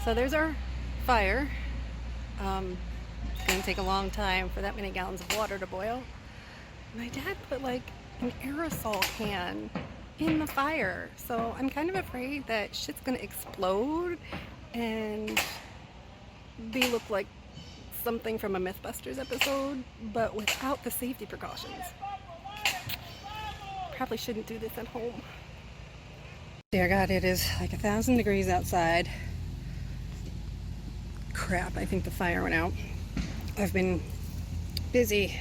So there's our fire. It's gonna take a long time for that many gallons of water to boil. My dad put like an aerosol can in the fire, so I'm kind of afraid that shit's gonna explode and look like something from a Mythbusters episode, but without the safety precautions. Probably shouldn't do this at home. Dear God, it is like 1,000 degrees outside. Crap, I think the fire went out. I've been busy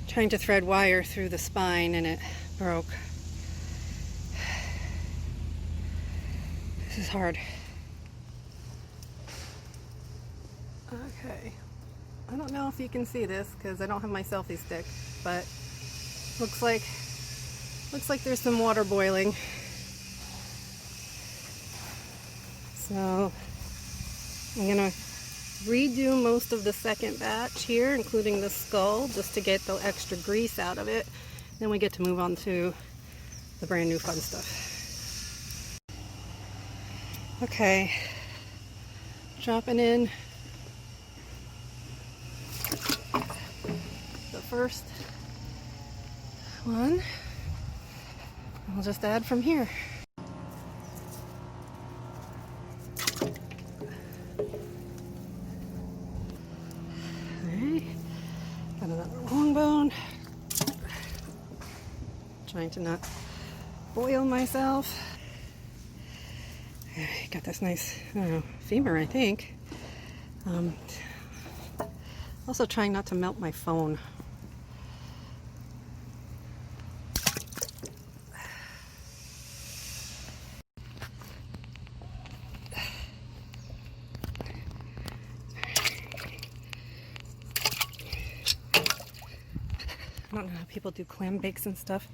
trying to thread wire through the spine and it broke. This is hard. Okay. I don't know if you can see this because I don't have my selfie stick, but looks like there's some water boiling. So I'm gonna redo most of the second batch here, including the skull, just to get the extra grease out of it. Then we get to move on to the brand new fun stuff. Okay, dropping in the first one. I'll just add from here. Alright, got another long bone. Trying to not boil myself. Alright, got this nice, I don't know, femur, I think. Also trying not to melt my phone. I don't know how people do clam bakes and stuff.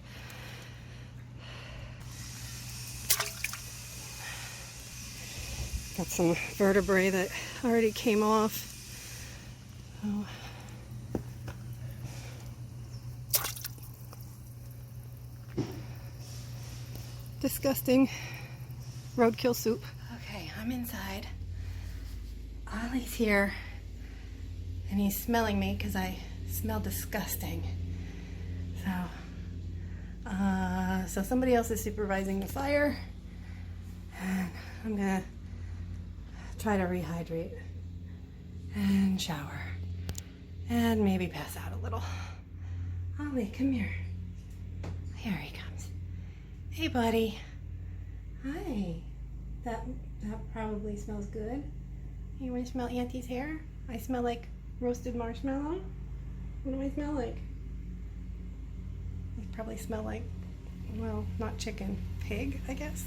Got some vertebrae that already came off. Oh. Disgusting roadkill soup. Okay, I'm inside. Ollie's here and he's smelling me because I smell disgusting. So somebody else is supervising the fire, and I'm gonna try to rehydrate and shower and maybe pass out a little. Ollie, come here. Here he comes. Hey, buddy. Hi. That probably smells good. You want to smell Auntie's hair? I smell like roasted marshmallow. What do I smell like? I probably smell like, well, not chicken, pig, I guess.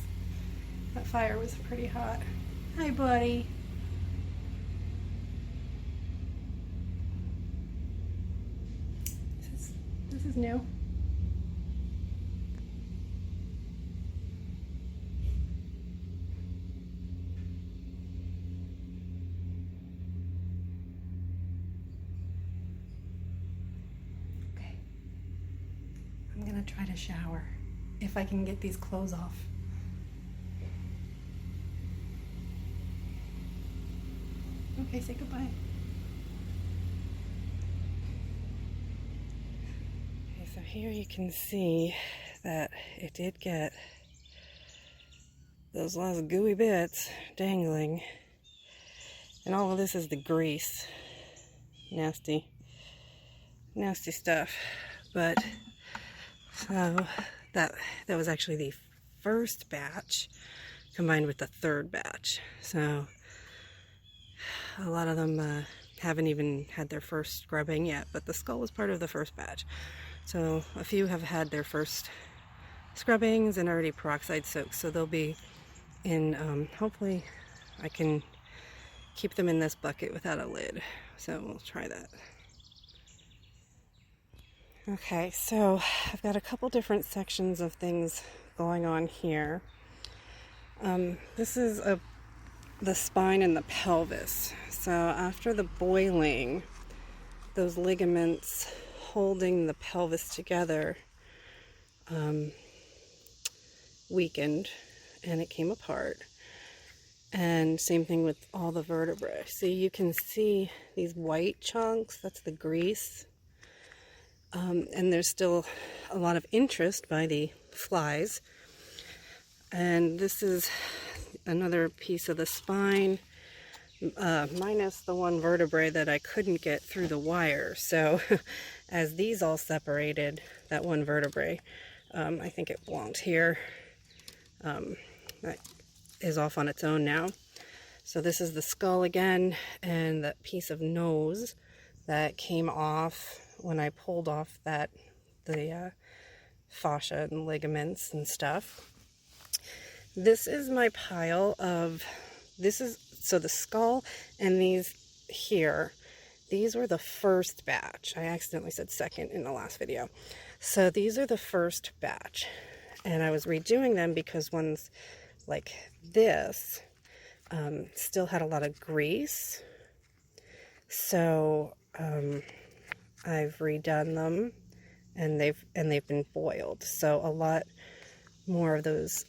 That fire was pretty hot. Hi, buddy. This is new. Okay. I'm gonna try to shower if I can get these clothes off. Okay, say goodbye. Okay, so here you can see that it did get those last gooey bits dangling. And all of this is the grease. Nasty, nasty stuff. But, so that was actually the first batch combined with the third batch. So a lot of them haven't even had their first scrubbing yet, but the skull was part of the first batch. So a few have had their first scrubbings and already peroxide soaks, so they'll be in, hopefully I can keep them in this bucket without a lid. So we'll try that. Okay, so I've got a couple different sections of things going on here. This is the spine and the pelvis. So after the boiling, those ligaments holding the pelvis together weakened and it came apart. And same thing with all the vertebrae. See, you can see these white chunks, that's the grease. And there's still a lot of interest by the flies. And this is another piece of the spine, minus the one vertebrae that I couldn't get through the wire. So as these all separated, that one vertebrae, I think it belonged here. That is off on its own now. So this is the skull again, and that piece of nose that came off when I pulled off the fascia and ligaments and stuff. This is my pile of, so the skull and these here, these were the first batch. I accidentally said second in the last video. So these are the first batch, and I was redoing them because ones like this still had a lot of grease. So I've redone them, and they've been boiled. So a lot more of those,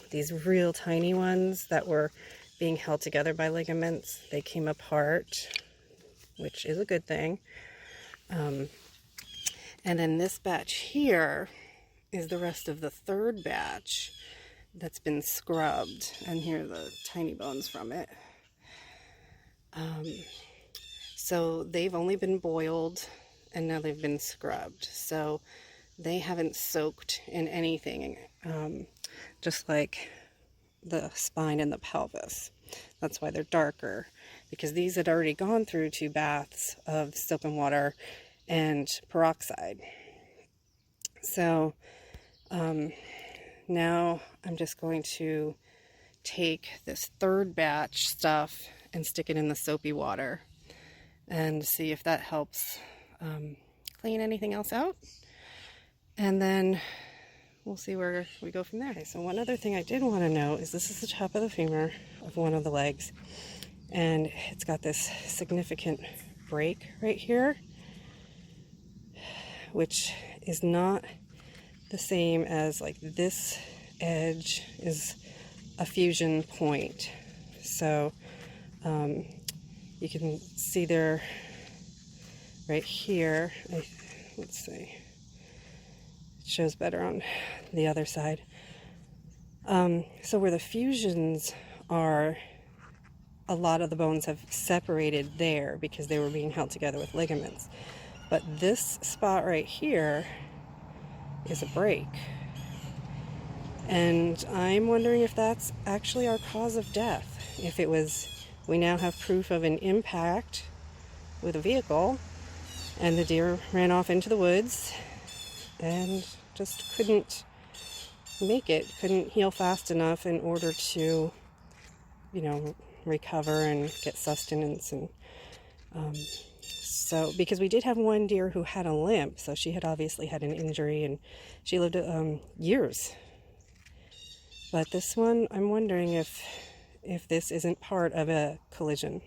these real tiny ones that were being held together by ligaments, they came apart, which is a good thing. And then this batch here is the rest of the third batch that's been scrubbed, and here are the tiny bones from it. So they've only been boiled, and now they've been scrubbed. So they haven't soaked in anything, just like the spine and the pelvis. That's why they're darker, because these had already gone through 2 baths of soap and water and peroxide. So now I'm just going to take this third batch stuff and stick it in the soapy water and see if that helps clean anything else out. And then we'll see where we go from there. Okay, so one other thing I did want to know is this is the top of the femur of one of the legs, and it's got this significant break right here, which is not the same as, like, this edge is a fusion point. So you can see there right here, let's see, it shows better on the other side. So where the fusions are, a lot of the bones have separated there because they were being held together with ligaments. But this spot right here is a break. And I'm wondering if that's actually our cause of death. If it was, we now have proof of an impact with a vehicle, and the deer ran off into the woods and just couldn't make it, couldn't heal fast enough in order to, you know, recover and get sustenance. And so, because we did have one deer who had a limp, so she had obviously had an injury, and she lived years. But this one, I'm wondering if this isn't part of a collision.